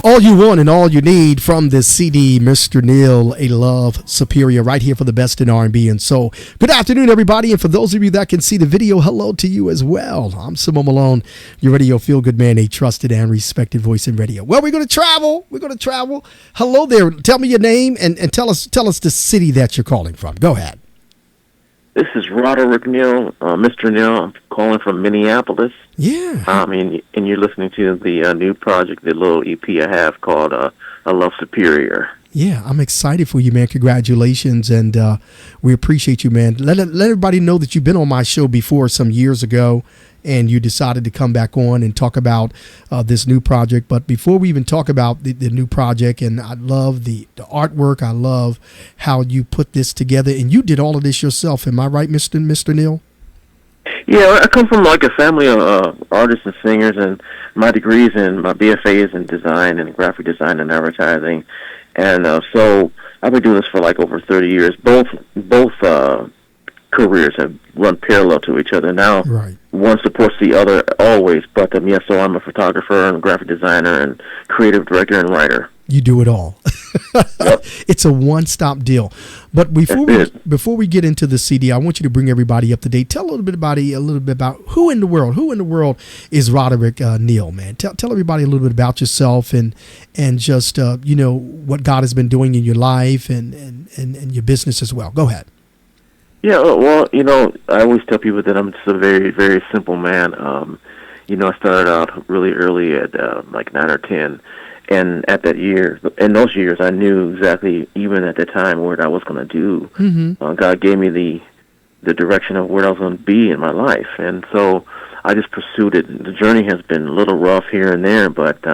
All you want and all you need from this CD, Mr. Neal, A Love Superior, right here for the best in R&B and soul. Good afternoon, everybody. And for those of you that can see the video, hello to you as well. I'm Simone Malone, your Radio Feelgood Man, a trusted and respected voice in radio. Well, we're going to travel. Hello there. Tell me your name and tell us the city that you're calling from. Go ahead. This is Roderick Neal, Mr. Neal. I'm calling from Minneapolis. Yeah. And you're listening to the new project, the little EP I have called A Love Superior. Yeah, I'm excited for you, man. Congratulations, and we appreciate you, man. Let everybody know that you've been on my show before some years ago, and you decided to come back on and talk about this new project. But before we even talk about the new project, and I love the artwork, I love how you put this together, and you did all of this yourself. Am I right, Mr. Neal? Yeah, I come from like a family of artists and singers, and my degrees and my BFA is in design and graphic design and advertising. And so I've been doing this for like over 30 years. Both careers have run parallel to each other. Now, right. One supports the other always. But yeah, so I'm a photographer and graphic designer and creative director and writer. You do it all. Yep. It's a one-stop deal. But before we get into the CD, I want you to bring everybody up to date. Tell a little bit about who in the world is Roderick Neal, man. Tell everybody a little bit about yourself and just what God has been doing in your life and your business as well. Go ahead. Yeah, well, I always tell people that I'm just a very, very simple man. I started out really early at like 9 or 10. And in those years, I knew exactly, even at the time, what I was going to do. Mm-hmm. God gave me the direction of where I was going to be in my life. And so I just pursued it. The journey has been a little rough here and there, but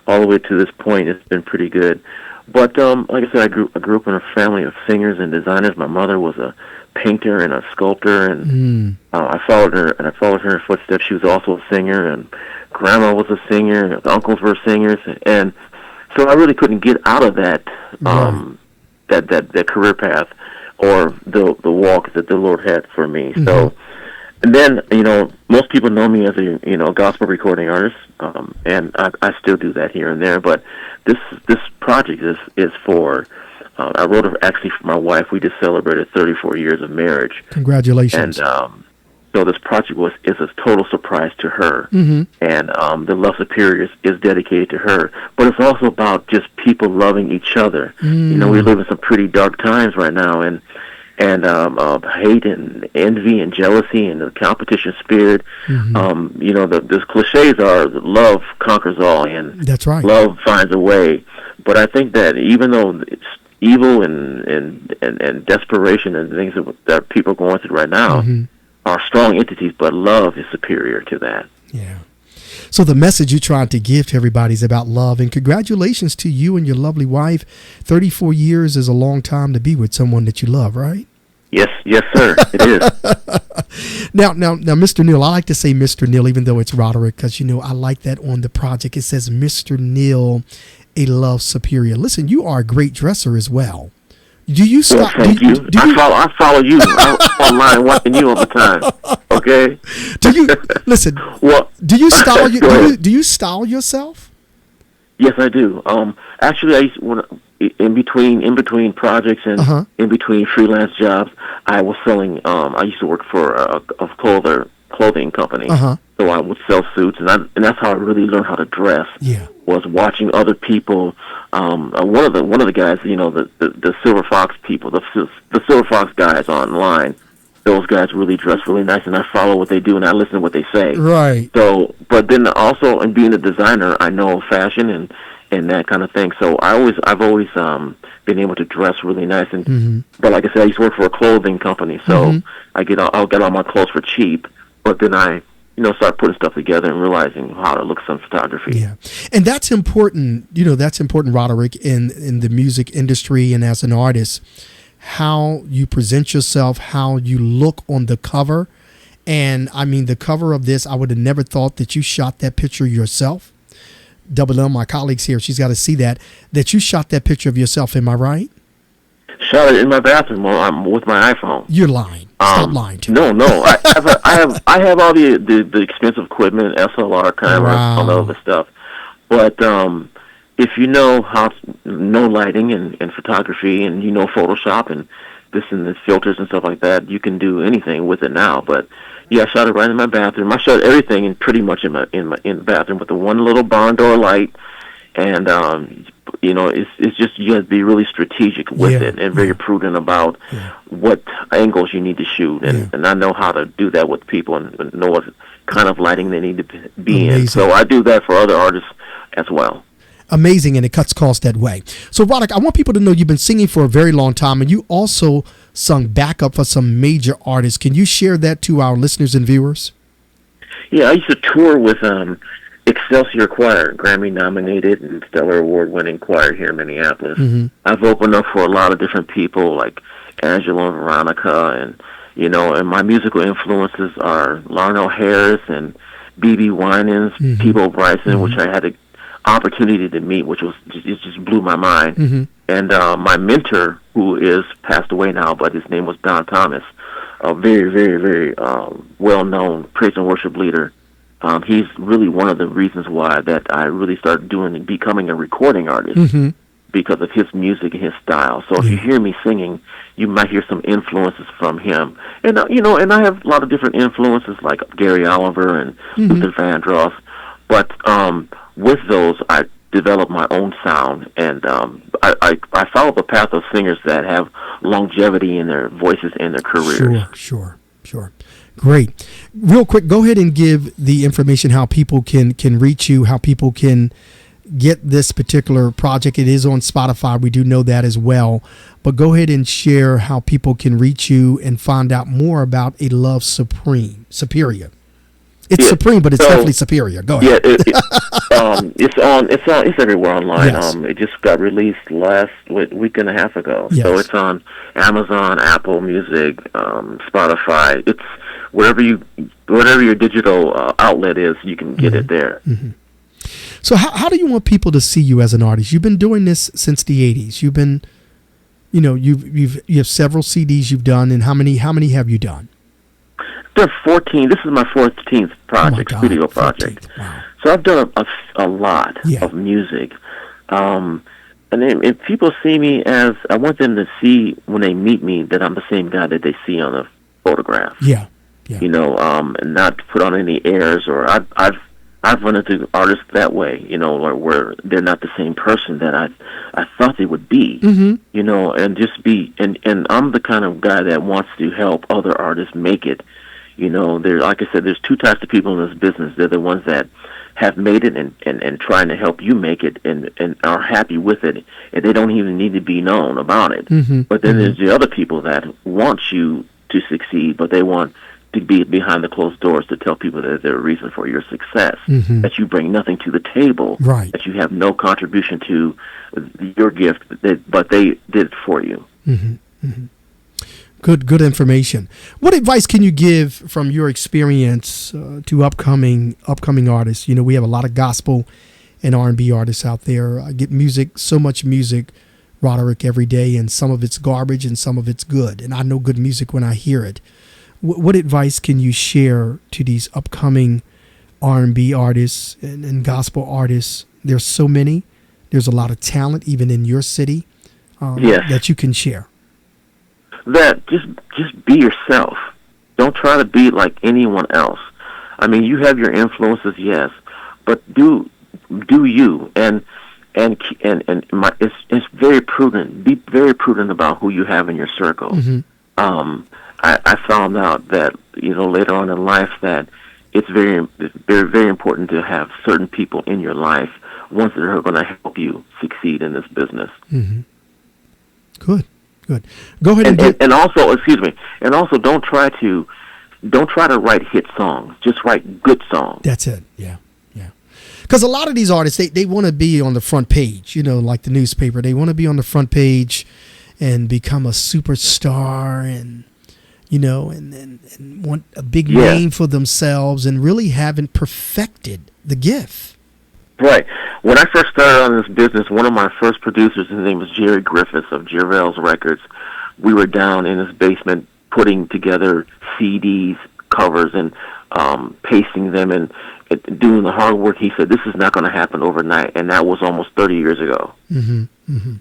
all the way to this point, it's been pretty good. But like I said, I grew up in a family of singers and designers. My mother was a painter and a sculptor, and I followed her in her footsteps. She was also a singer, and Grandma was a singer, and uncles were singers, and so I really couldn't get out of that that career path or the walk that the Lord had for me. Mm-hmm. So, and then most people know me as a gospel recording artist, and I still do that here and there. But this project is for. I wrote it actually for my wife. We just celebrated 34 years of marriage. Congratulations! And so this project is a total surprise to her, mm-hmm. and the Love Superior is dedicated to her. But it's also about just people loving each other. Mm. We live in some pretty dark times right now, and hate and envy and jealousy and the competition spirit. Mm-hmm. The cliches are that love conquers all, and that's right. Love finds a way. But I think that even though it's evil and desperation and things that people are going through right now. Mm-hmm. are strong entities, but love is superior to that. Yeah. So the message you're trying to give to everybody is about love, and congratulations to you and your lovely wife. 34 years is a long time to be with someone that you love, right? Yes, sir, it is. Now, Mr. Neal, I like to say Mr. Neal, even though it's Roderick, because, I like that on the project. It says Mr. Neal, A Love Superior. Listen, you are a great dresser as well. Do you stop? Well, thank you. I follow you. I'm online watching you all the time. Okay. Do you listen? Well, do you style? Do you style yourself? Yes, I do. Actually, I used in between projects and in between freelance jobs, I was selling. I used to work for a clothing company. So I would sell suits, and that's how I really learned how to dress. Yeah. Was watching other people. One of the guys, the Silver Fox people, the Silver Fox guys online. Those guys really dress really nice, and I follow what they do, and I listen to what they say. Right. So, but then also, in being a designer, I know fashion and that kind of thing. So I've always been able to dress really nice. And but like I said, I used to work for a clothing company, so I'll get all my clothes for cheap. But then I start putting stuff together and realizing how to look some photography. Yeah. And that's important, that's important, Roderick, in the music industry and as an artist, how you present yourself, how you look on the cover. And I mean, the cover of this, I would have never thought that you shot that picture yourself. Double M, my colleagues here, she's got to see that you shot that picture of yourself. Am I right? Shot it in my bathroom with my iPhone. You're lying. Stop lying to me. No. I have all the expensive equipment, SLR camera, all the other stuff. But if you know know lighting and photography, and you know Photoshop and the filters and stuff like that, you can do anything with it now. But yeah, I shot it right in my bathroom. I shot everything pretty much in the bathroom with the one little barn door light, and it's just you have to be really strategic with it and very prudent about what angles you need to shoot, and I know how to do that with people and know what kind of lighting they need to be in. So I do that for other artists as well. Amazing, and it cuts costs that way. So, Roderick, I want people to know you've been singing for a very long time, and you also sung backup for some major artists. Can you share that to our listeners and viewers? Yeah, I used to tour with Excelsior Choir, Grammy-nominated and Stellar Award-winning choir here in Minneapolis. Mm-hmm. I've opened up for a lot of different people, like Angela and Veronica, and my musical influences are Larnell Harris and B.B. Winans, Peebo Bryson, which I had the opportunity to meet, which just blew my mind. Mm-hmm. And my mentor, who is passed away now, but his name was Don Thomas, a very, very, very well-known praise and worship leader. He's really one of the reasons why that I really started becoming a recording artist, because of his music and his style. So if you hear me singing, you might hear some influences from him. And and I have a lot of different influences like Gary Oliver and Luther Vandross. But with those, I developed my own sound, and I follow the path of singers that have longevity in their voices and their careers. Sure. Great. Real quick, go ahead and give the information how people can reach you, how people can get this particular project. It is on Spotify. We do know that as well. But go ahead and share how people can reach you and find out more about A Love Superior. It's supreme, but it's definitely superior. Go ahead. Yeah, it's everywhere online. Yes. It just got released last week and a half ago. Yes. So it's on Amazon, Apple Music, Spotify. It's wherever your digital outlet is, you can get it there. Mm-hmm. So how do you want people to see you as an artist? You've been doing this since the 80s. You've been, you have several CDs you've done, and how many have you done? I've done 14. This is my 14th project, studio project. Wow. So I've done a lot of music. And if people see me as, I want them to see when they meet me that I'm the same guy that they see on the photograph. Yeah. And not put on any airs, or I've run into artists that way, where they're not the same person that I thought they would be, and just be, and I'm the kind of guy that wants to help other artists make it. Like I said, there's two types of people in this business. They're the ones that have made it and trying to help you make it and are happy with it, and they don't even need to be known about it. Mm-hmm. But then there's the other people that want you to succeed, but they want to be behind the closed doors to tell people that they're a reason for your success, that you bring nothing to the table, that you have no contribution to your gift, but they did it for you. Mm-hmm. Mm-hmm. Good information. What advice can you give from your experience to upcoming artists? We have a lot of gospel and R&B artists out there. I get so much music, Roderick, every day, and some of it's garbage and some of it's good. And I know good music when I hear it. What advice can you share to these upcoming R&B artists and gospel artists? There's so many. There's a lot of talent, even in your city, that you can share. That just be yourself. Don't try to be like anyone else. I mean, you have your influences, yes, but do you and it's very prudent. Be very prudent about who you have in your circle. Mm-hmm. I found out that later on in life that it's very, very important to have certain people in your life, ones that are going to help you succeed in this business. Mm-hmm. Good. Go ahead and also don't try to write hit songs. Just write good songs. That's it. Yeah. Because a lot of these artists, they want to be on the front page. Like the newspaper, they want to be on the front page and become a superstar, and and want a big name for themselves, and really haven't perfected the gift. Right. When I first started on this business, one of my first producers, his name was Jerry Griffiths of Jervell's Records. We were down in his basement putting together CDs, covers, and pacing them and doing the hard work. He said, this is not going to happen overnight, and that was almost 30 years ago. Mm-hmm. Mm-hmm.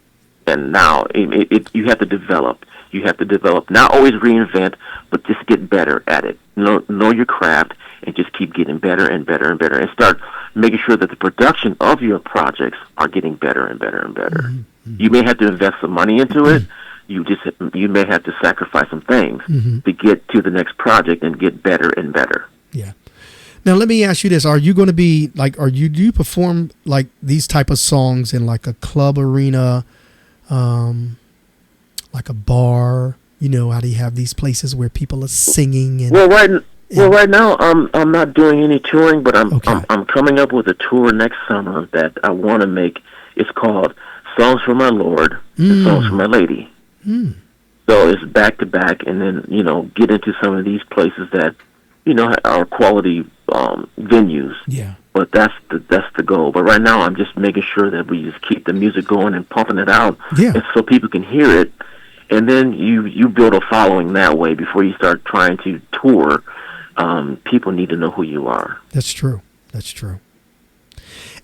And now you have to develop. You have to develop, not always reinvent, but just get better at it. Know your craft and just keep getting better and better and better, and start making sure that the production of your projects are getting better and better and better. Mm-hmm. You may have to invest some money into it. You may have to sacrifice some things to get to the next project and get better and better. Yeah. Now let me ask you this: are you going to be like, do you perform like these type of songs in like a club arena? Like a bar, how do you have these places where people are singing? And, right now I'm not doing any touring, but I'm coming up with a tour next summer that I want to make. It's called Songs for My Lord and Songs for My Lady. Mm. So it's back to back, and then get into some of these places that are quality venues. Yeah. But that's the goal. But right now I'm just making sure that we just keep the music going and pumping it out, and so people can hear it. And then you build a following that way before you start trying to tour. People need to know who you are. That's true. That's true.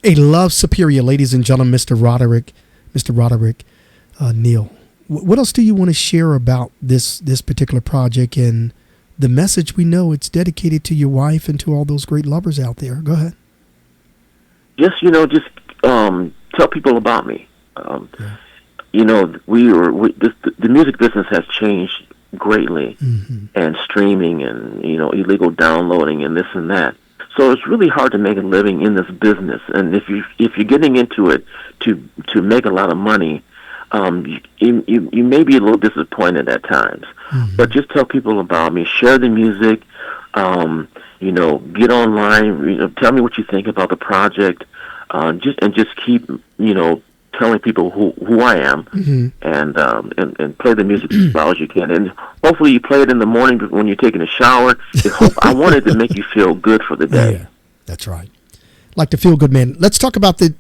A love superior, ladies and gentlemen, Mr. Roderick Neal. What else do you want to share about this particular project and the message? We know it's dedicated to your wife and to all those great lovers out there. Go ahead. Just tell people about me. The music business has changed greatly, and streaming and illegal downloading and this and that. So it's really hard to make a living in this business. And if you're getting into it to make a lot of money, you may be a little disappointed at times. But just tell people about me. Share the music. Get online. Tell me what you think about the project. Just keep telling people who I am, and play the music as well as you can. And hopefully you play it in the morning when you're taking a shower. I wanted to make you feel good for the day. Yeah, that's right. Like the Feel Good Man. Let's talk about the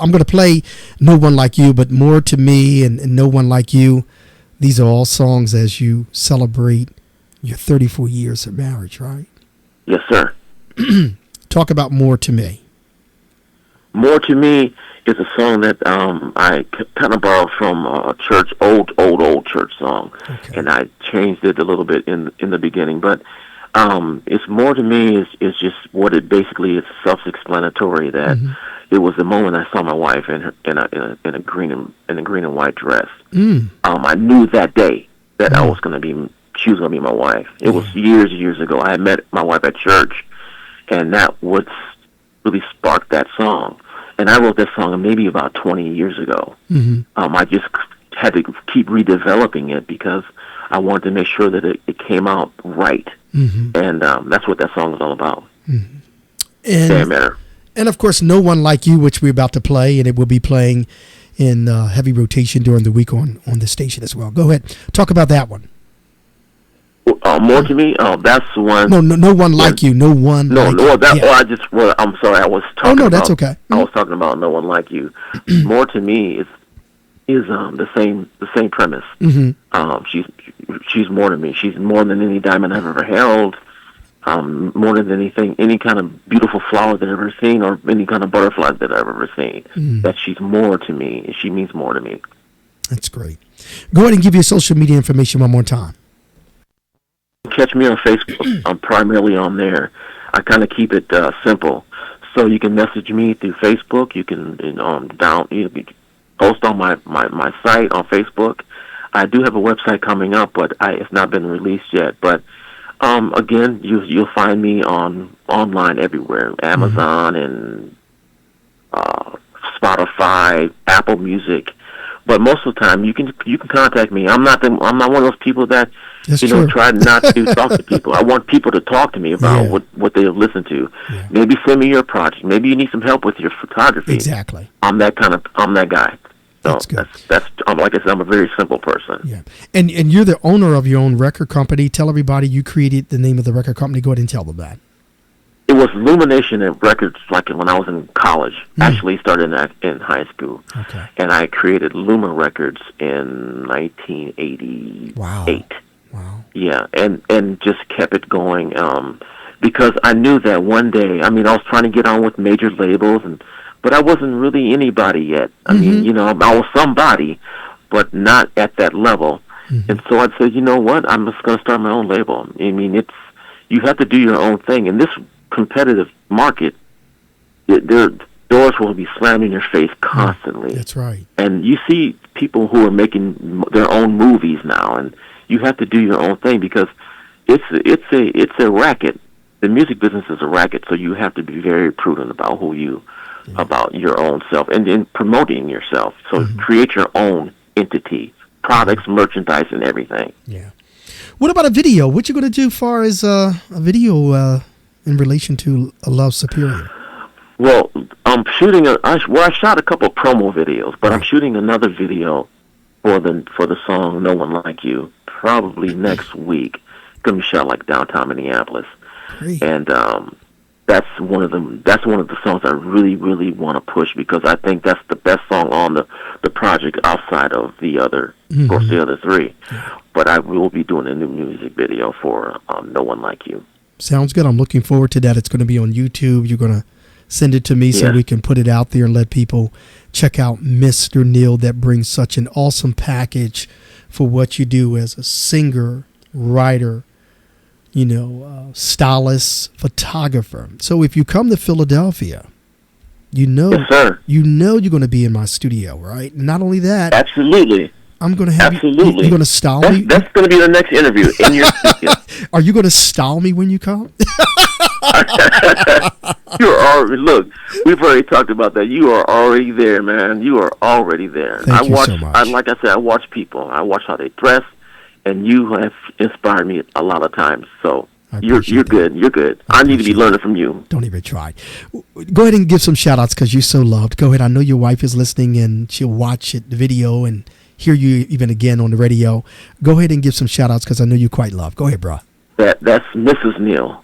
I'm going to play No One Like You, but More to Me and No One Like You. These are all songs as you celebrate your 34 years of marriage, right? Yes, sir. Talk about More to Me. More to Me is a song that I kind of borrowed from a church, old church song, and I changed it a little bit in the beginning. But it's More to Me is just what it basically is. Self-explanatory that it was the moment I saw my wife in a green and white dress. I knew that day that she was going to be my wife. It was years ago. I had met my wife at church, and that what really sparked that song. And I wrote that song maybe about 20 years ago. I just had to keep redeveloping it because I wanted to make sure that it came out right. And that's what that song is all about. And of course, No One Like You, which we're about to play, and it will be playing in heavy rotation during the week on the station as well. Go ahead. Talk about that one. More to Me. That's the one. No one like you. No one. I'm sorry. I was talking. Oh no, that's okay. I was talking about No One Like You. More to Me is the same premise. She's more to me. She's more than any diamond I've ever held. More than anything, any kind of beautiful flower that I've ever seen, or any kind of butterfly that I've ever seen. That she's more to me. She means more to me. That's great. Go ahead and give your social media information one more time. Catch me on Facebook. I'm primarily on there. I kind of keep it simple, so you can message me through Facebook. You can post on my site on Facebook. I do have a website coming up, but it's not been released yet. But again, you'll find me online everywhere: Amazon and Spotify, Apple Music. But most of the time, you can contact me. I'm not one of those people that try not to talk to people. I want people to talk to me about what they have listened to. Yeah. Maybe send me your project. Maybe you need some help with your photography. Exactly. I'm that guy. So that's good. That's like I said, I'm a very simple person. Yeah. And you're the owner of your own record company. Tell everybody you created the name of the record company. Go ahead and tell them that. It was Illumination Records, like when I was in college. Actually started in high school. Okay. And I created Luma Records in 1988. Wow. Yeah, and just kept it going. because I knew that one day, I mean, I was trying to get on with major labels, but I wasn't really anybody yet. I mean, you know, I was somebody, but not at that level. And so I said, you know what, I'm just going to start my own label. I mean, you have to do your own thing. In this competitive market, their doors will be slammed in your face constantly. That's right. And you see people who are making their own movies now, and you have to do your own thing because it's a racket. The music business is a racket, so you have to be very prudent about about your own self and in promoting yourself. So create your own entity, products, merchandise, and everything. Yeah. What about a video? What you going to do as far as a video in relation to A Love Superior? Well, I'm shooting I shot a couple of promo videos, but I'm shooting another video for the song "No One Like You" probably next week. It's gonna be shot like downtown Minneapolis. Great. And that's one of the songs I really, really want to push because I think that's the best song on the project outside of the other, of course, the other three. Yeah. But I will be doing a new music video for "No One Like You." Sounds good. I'm looking forward to that. It's going to be on YouTube. You're going to send it to me so we can put it out there and let people check out Mr. Neal that brings such an awesome package for what you do as a singer, writer, you know, stylist, photographer. So if you come to Philadelphia, you know, yes, sir. You know you're going to be in my studio, right? Not only that, absolutely. I'm going to have you. You're going to style me. That's going to be the next interview in your studio. Are you going to style me when you come? You're already, look, we've already talked about that. You are already there, man. You are already there. Thank you so much. Like I said, I watch people. I watch how they dress, and you have inspired me a lot of times. So you're good. You're good. I need to be learning from you. Don't even try. Go ahead and give some shout outs because you're so loved. Go ahead. I know your wife is listening and she'll watch the video and hear you even again on the radio. Go ahead and give some shout outs because I know you're quite loved. Go ahead, bro. That's Mrs. Neal.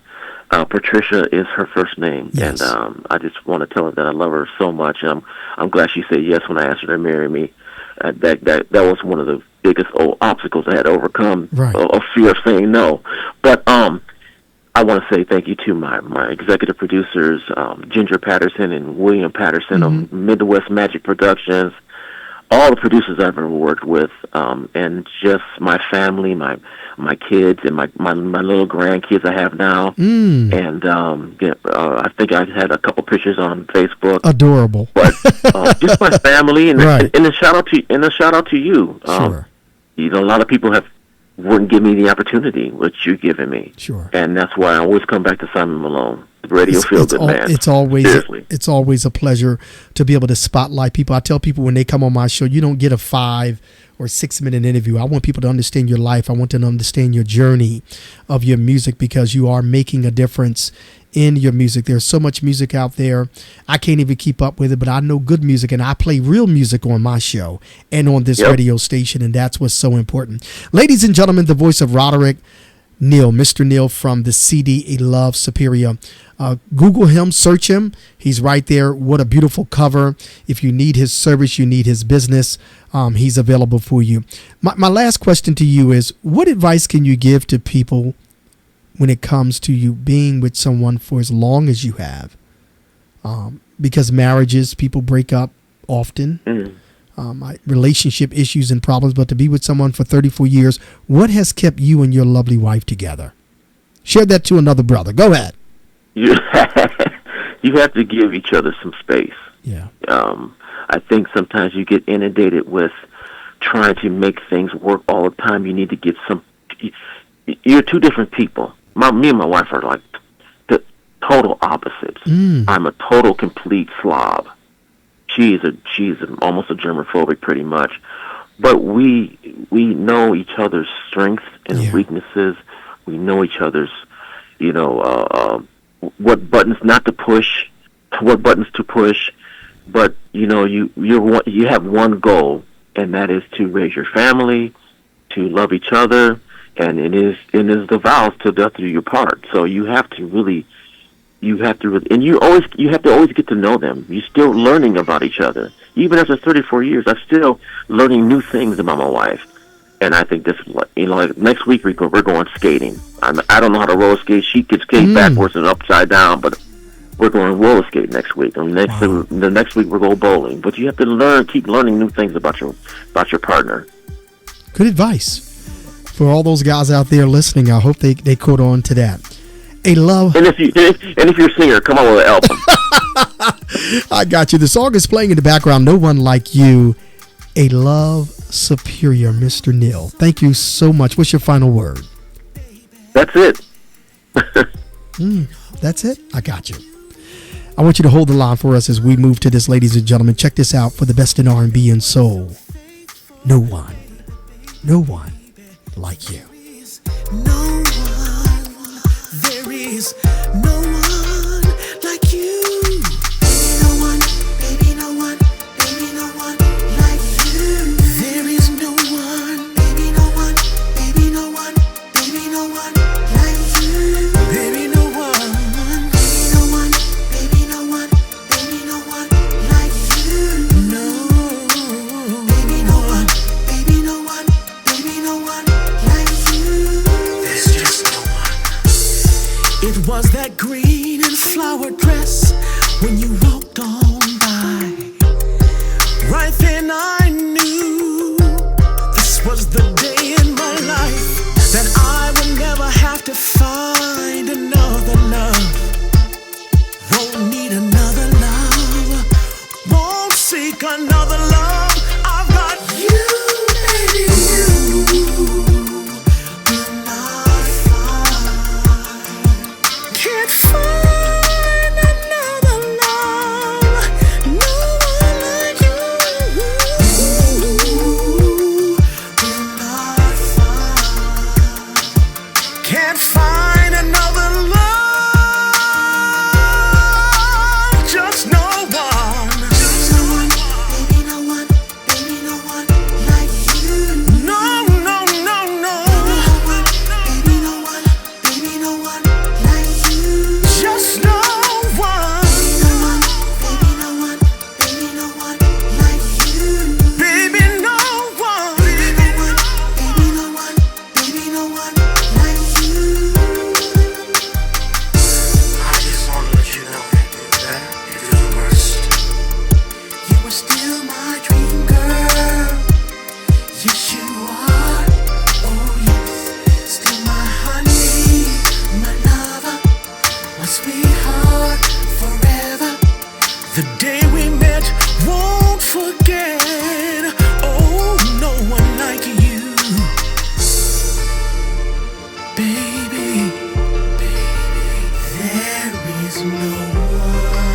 Patricia is her first name, yes. And I just want to tell her that I love her so much. I'm glad she said yes when I asked her to marry me. That was one of the biggest obstacles I had to overcome, right. Of fear of saying no. But I want to say thank you to my executive producers, Ginger Patterson and William Patterson of Midwest Magic Productions, all the producers I've ever worked with, and just my family, my kids, and my little grandkids I have now. And I think I had a couple pictures on Facebook. Adorable. But just my family, and, right. and a shout out to you. Sure. You know, a lot of people wouldn't give me the opportunity which you've given me. Sure. And that's why I always come back to Simon Malone, Radio Feelgoodman. It's always a pleasure to be able to spotlight people. I tell people when they come on my show, you don't get a 5 or 6 minute interview. I want people to understand your life. I want them to understand your journey of your music because you are making a difference in your music. There's so much music out there. I can't even keep up with it, but I know good music and I play real music on my show and on this radio station, and that's what's so important. Ladies and gentlemen, the voice of Roderick Neal, Mr. Neal from the CD A Love Superior. Google him, search him. He's right there. What a beautiful cover. If you need his service, you need his business, he's available for you. My last question to you is, what advice can you give to people when it comes to you being with someone for as long as you have? Because marriages, people break up often. Relationship issues and problems, but to be with someone for 34 years, what has kept you and your lovely wife together? Share that to another brother. Go ahead. You have to give each other some space. Yeah. I think sometimes you get inundated with trying to make things work all the time. You need to get you're two different people. Me and my wife are like the total opposites. I'm a total complete slob. She's almost a germophobic pretty much, but we know each other's strengths and weaknesses. We know each other's, what buttons not to push, what buttons to push. But you have one goal, and that is to raise your family, to love each other, and it is the vows till death do you part. So you have to really, and you have to always get to know them. You're still learning about each other. Even after 34 years, I'm still learning new things about my wife. And I think this, like next week we're going skating. I don't know how to roller skate. She could skate backwards and upside down, but we're going roller skate next week. And the next week we're going bowling. But you have to keep learning new things about your partner. Good advice for all those guys out there listening. I hope they caught on to that. A love. And if you're a singer, come on with an album. I got you. The song is playing in the background. No One Like You. A Love Superior, Mr. Neal. Thank you so much. What's your final word? That's it. That's it? I got you. I want you to hold the line for us as we move to this, ladies and gentlemen. Check this out for the best in R&B and soul. No one like you. No one, there is no one like you. No one, baby, no one, baby, no one like you. There is no one, baby, no one, baby, no one, baby, no one like you. Baby, no one, baby, no one, baby, no one like you. No, baby, no one, baby, no one, baby, no one like you. There's just no one. It was that green and flower dress when you walked on by. Right then I knew this was the day in my life that I would never have to find another love. Won't need another love. Won't seek another love. I've got you, baby, you. Will not find. Can't find another love. No one like you. Will not find. Can't find another love. Just no one. Just no one. Baby, no one. Baby, no one like you. No, no, no, no. Baby, no one. Baby, no one like you. Just no one. Baby, no one. Baby, no one like you. Baby, no one. Baby, no one. Baby, no one like you. I just want to let you know that it is the worst. You are still my dream girl. Yes, you are. Oh, yes. Still my honey, my lover, my sweetheart, forever. The day we met, won't forget. Oh, no one like you. Baby, there is no one.